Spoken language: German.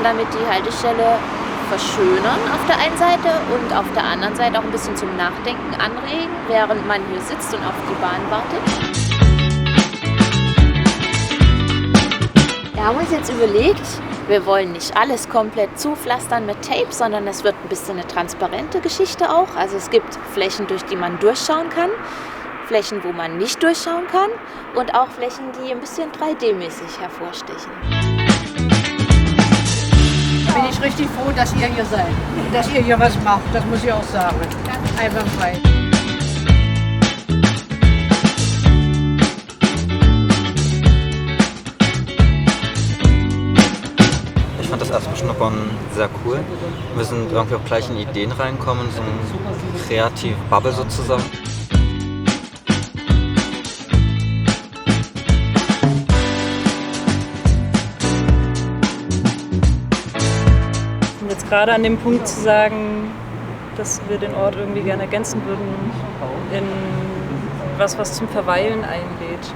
möchten damit die Haltestelle verschönern auf der einen Seite und auf der anderen Seite auch ein bisschen zum Nachdenken anregen, während man hier sitzt und auf die Bahn wartet. Wir haben uns jetzt überlegt, wir wollen nicht alles komplett zupflastern mit Tape, sondern es wird ein bisschen eine transparente Geschichte auch. Also es gibt Flächen, durch die man durchschauen kann, Flächen, wo man nicht durchschauen kann und auch Flächen, die ein bisschen 3D-mäßig hervorstechen. Bin ich richtig froh, dass ihr hier seid. Dass ihr hier was macht, das muss ich auch sagen. Einwandfrei. Ich fand das erste Beschnuppern sehr cool. Wir sind irgendwie auch gleich in Ideen reinkommen, so eine kreative Bubble sozusagen. Jetzt gerade an dem Punkt zu sagen, dass wir den Ort irgendwie gerne ergänzen würden in was zum Verweilen einlädt.